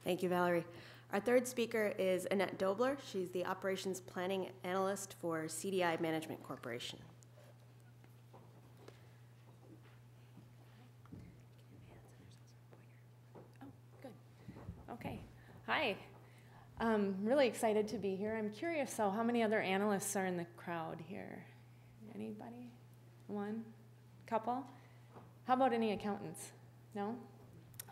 Thank you, Valerie. Our third speaker is Annette Doebler. She's the Operations Planning Analyst for CDI Management Corporation. Oh, good. Okay. Hi. I'm really excited to be here. I'm curious, so how many other analysts are in the crowd here? Anybody? One? Couple? How about any accountants? No?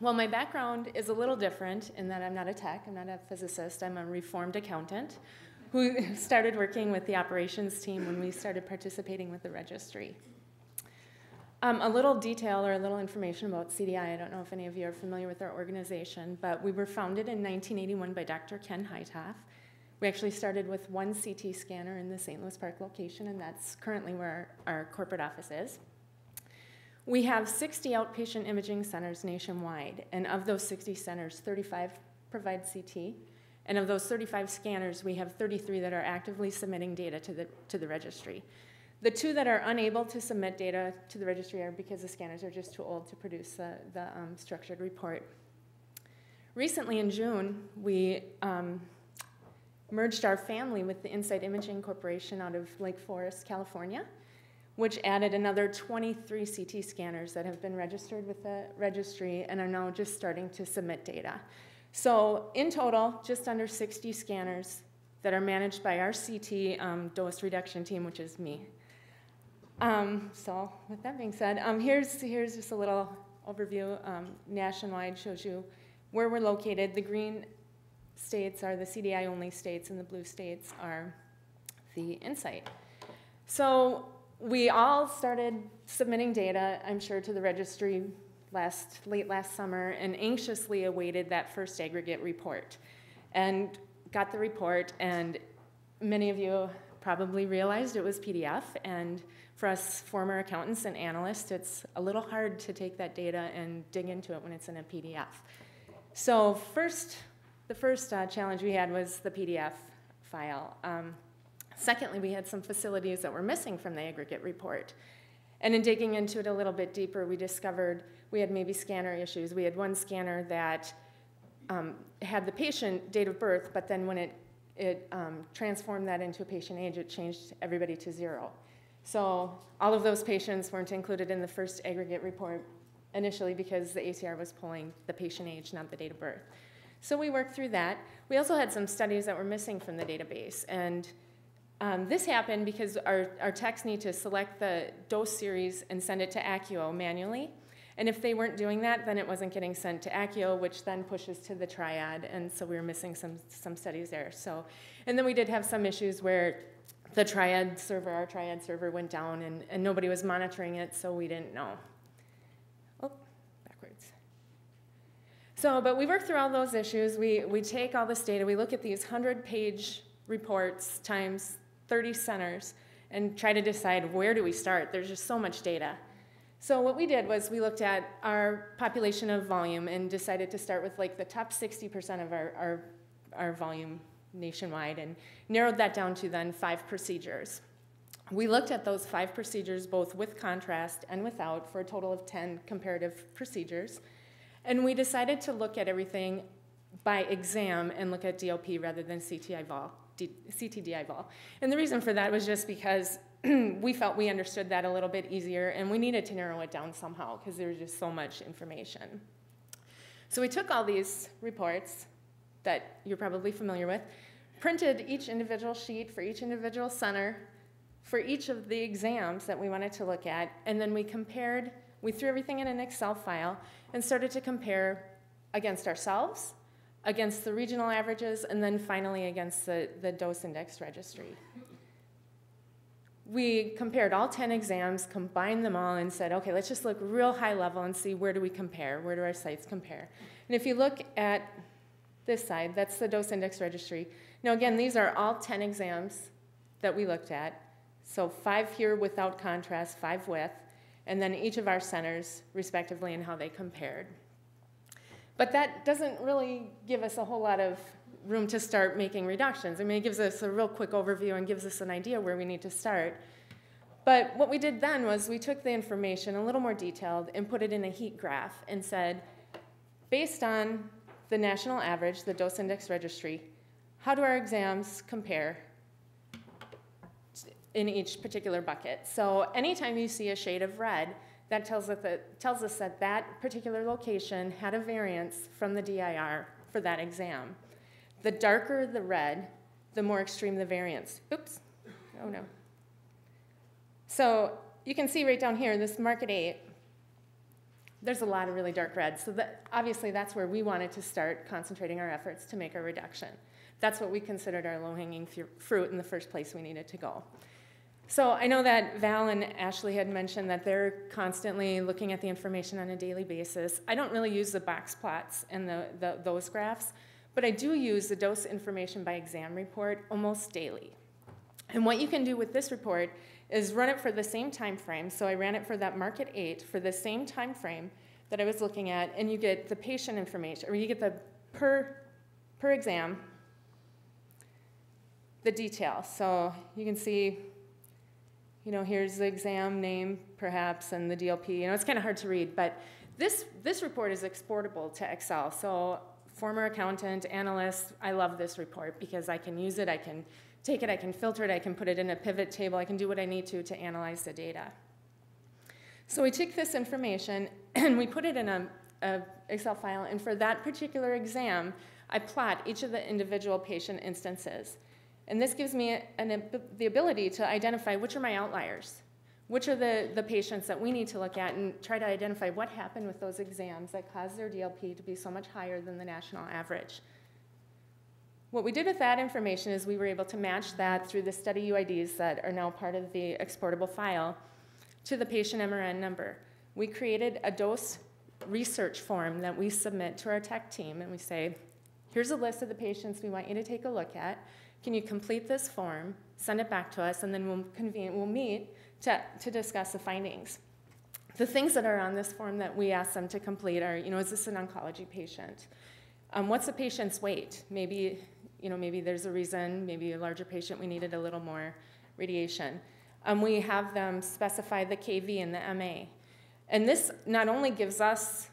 Well, my background is a little different in that I'm not a tech, I'm not a physicist, I'm a reformed accountant who started working with the operations team when we started participating with the registry. A little detail or a little information about CDI. I don't know if any of you are familiar with our organization, but we were founded in 1981 by Dr. Ken Heithoff. We actually started with one CT scanner in the St. Louis Park location, and that's currently where our corporate office is. We have 60 outpatient imaging centers nationwide, and of those 60 centers, 35 provide CT, and of those 35 scanners, we have 33 that are actively submitting data to the registry. The two that are unable to submit data to the registry are because the scanners are just too old to produce the structured report. Recently in June, we merged our family with the Insight Imaging Corporation out of Lake Forest, California, which added another 23 CT scanners that have been registered with the registry and are now just starting to submit data. So in total, just under 60 scanners that are managed by our CT dose reduction team, which is me. So with that being said, here's just a little overview. Nationwide shows you where we're located. The green states are the CDI-only states, and the blue states are the Insight. So we all started submitting data, I'm sure, to the registry late last summer and anxiously awaited that first aggregate report. And got the report, and many of you probably realized it was PDF. And for us former accountants and analysts, it's a little hard to take that data and dig into it when it's in a PDF. So the first challenge we had was the PDF file. Secondly, we had some facilities that were missing from the aggregate report. And in digging into it a little bit deeper, we discovered we had maybe scanner issues. We had one scanner that had the patient date of birth, but then when it transformed that into a patient age, it changed everybody to 0. So all of those patients weren't included in the first aggregate report initially because the ACR was pulling the patient age, not the date of birth. So we worked through that. We also had some studies that were missing from the database, and this happened because our techs need to select the dose series and send it to Accio manually. And if they weren't doing that, then it wasn't getting sent to Accio, which then pushes to the triad. And so we were missing some studies there. So, and then we did have some issues where the triad server, our triad server, went down, and nobody was monitoring it, so we didn't know. Oh, backwards. So, but we worked through all those issues. We take all this data, we look at these 100-page reports times 30 centers and try to decide where do we start. There's just so much data. So what we did was we looked at our population of volume and decided to start with like the top 60% of our volume nationwide and narrowed that down to then 5 procedures. We looked at those 5 procedures both with contrast and without for a total of 10 comparative procedures. And we decided to look at everything by exam and look at DLP rather than CT-DI-vol. And the reason for that was just because we felt we understood that a little bit easier, and we needed to narrow it down somehow because there was just so much information. So we took all these reports that you're probably familiar with, printed each individual sheet for each individual center for each of the exams that we wanted to look at, and then we threw everything in an Excel file and started to compare against ourselves, against the regional averages, and then finally against the dose index registry. We compared all 10 exams, combined them all, and said, okay, let's just look real high level and see where do we compare, where do our sites compare. And if you look at this side, that's the dose index registry. Now again, these are all 10 exams that we looked at. So 5 here without contrast, 5 with, and then each of our centers respectively and how they compared. But that doesn't really give us a whole lot of room to start making reductions. I mean, it gives us a real quick overview and gives us an idea where we need to start. But what we did then was we took the information a little more detailed and put it in a heat graph and said, based on the national average, the dose index registry, how do our exams compare in each particular bucket? So anytime you see a shade of red, that tells us that that particular location had a variance from the DIR for that exam. The darker the red, the more extreme the variance. Oops, oh no. So you can see right down here, this market 8, there's a lot of really dark red. So obviously that's where we wanted to start concentrating our efforts to make a reduction. That's what we considered our low-hanging fruit in the first place we needed to go. So I know that Val and Ashley had mentioned that they're constantly looking at the information on a daily basis. I don't really use the box plots and those graphs, but I do use the dose information by exam report almost daily. And what you can do with this report is run it for the same time frame. So I ran it for that market 8 for the same time frame that I was looking at, and you get the patient information, or you get the per exam, the detail. So you can see, here's the exam name, perhaps, and the DLP. It's kind of hard to read, but this report is exportable to Excel. So former accountant, analyst, I love this report because I can use it, I can take it, I can filter it, I can put it in a pivot table, I can do what I need to analyze the data. So we took this information and we put it in a Excel file, and for that particular exam, I plot each of the individual patient instances. And this gives me the ability to identify which are my outliers, which are the patients that we need to look at and try to identify what happened with those exams that caused their DLP to be so much higher than the national average. What we did with that information is we were able to match that through the study UIDs that are now part of the exportable file to the patient MRN number. We created a dose research form that we submit to our tech team, and we say, here's a list of the patients we want you to take a look at. Can you complete this form, send it back to us, and then we'll meet to discuss the findings. The things that are on this form that we ask them to complete are, is this an oncology patient? What's the patient's weight? Maybe there's a reason, maybe a larger patient, we needed a little more radiation. We have them specify the KV and the MA. And this not only gives us,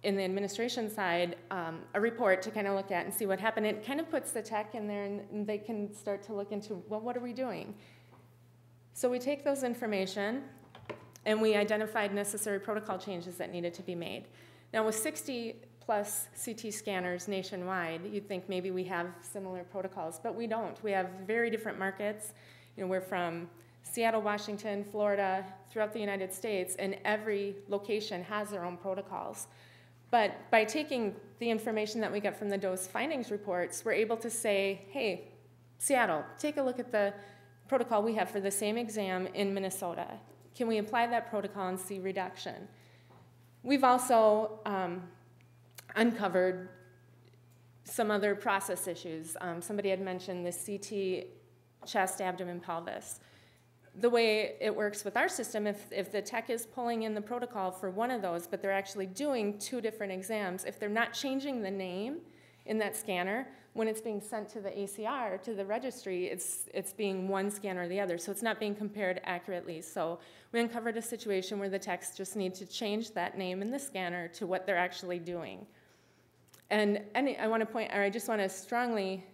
in the administration side, a report to kind of look at and see what happened. It kind of puts the tech in there, and they can start to look into, well, what are we doing? So we take those information, and we identified necessary protocol changes that needed to be made. Now, with 60+ CT scanners nationwide, you'd think maybe we have similar protocols, but we don't. We have very different markets. We're from Seattle, Washington, Florida, throughout the United States, and every location has their own protocols. But by taking the information that we get from the dose findings reports, we're able to say, hey, Seattle, take a look at the protocol we have for the same exam in Minnesota. Can we apply that protocol and see reduction? We've also uncovered some other process issues. Somebody had mentioned the CT chest, abdomen, pelvis. The way it works with our system, if the tech is pulling in the protocol for one of those, but they're actually doing 2 different exams, if they're not changing the name in that scanner, when it's being sent to the ACR, to the registry, it's being one scan or the other, so it's not being compared accurately. So we uncovered a situation where the techs just need to change that name in the scanner to what they're actually doing. And I just want to strongly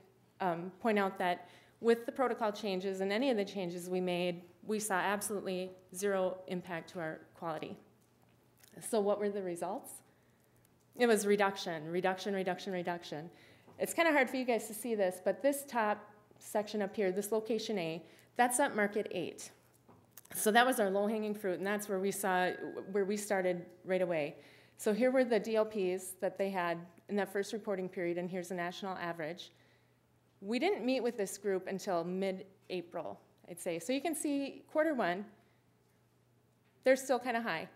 point out that with the protocol changes and any of the changes we made, we saw absolutely 0 impact to our quality. So what were the results? It was reduction, reduction, reduction, reduction. It's kind of hard for you guys to see this, but this top section up here, this location A, that's at market 8. So that was our low-hanging fruit, and that's where we started right away. So here were the DLPs that they had in that first reporting period, and here's the national average. We didn't meet with this group until mid-April, I'd say. So you can see quarter 1, they're still kind of high.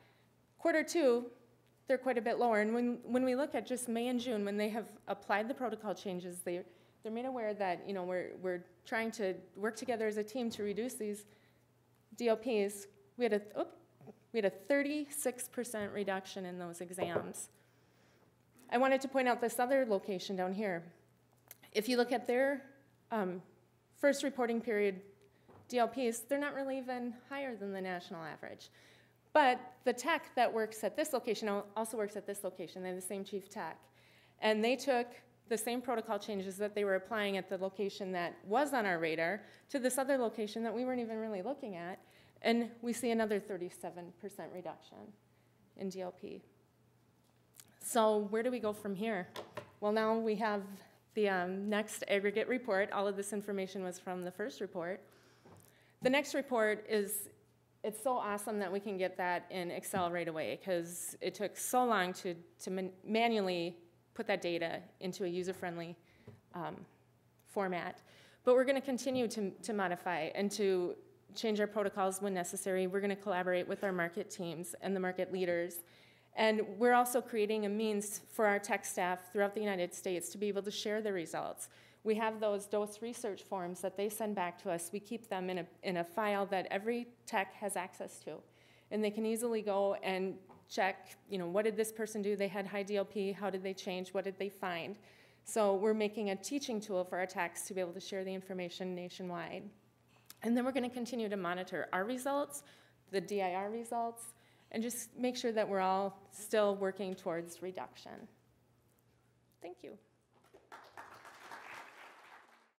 Quarter 2, they're quite a bit lower. And when we look at just May and June, when they have applied the protocol changes, they're made aware that we're trying to work together as a team to reduce these DLPs. We had a 36% reduction in those exams. I wanted to point out this other location down here. If you look at their first reporting period DLPs, they're not really even higher than the national average. But the tech that works at this location also works at this location. They have the same chief tech. And they took the same protocol changes that they were applying at the location that was on our radar to this other location that we weren't even really looking at, and we see another 37% reduction in DLP. So where do we go from here? Well, now we have the next aggregate report. All of this information was from the first report. The next report is, it's so awesome that we can get that in Excel right away, because it took so long to manually put that data into a user-friendly format. But we're going to continue to modify and to change our protocols when necessary. We're going to collaborate with our market teams and the market leaders. And we're also creating a means for our tech staff throughout the United States to be able to share the results. We have those dose research forms that they send back to us. We keep them in a file that every tech has access to. And they can easily go and check, what did this person do? They had high DLP. How did they change? What did they find? So we're making a teaching tool for our techs to be able to share the information nationwide. And then we're going to continue to monitor our results, the DIR results, and just make sure that we're all still working towards reduction. Thank you.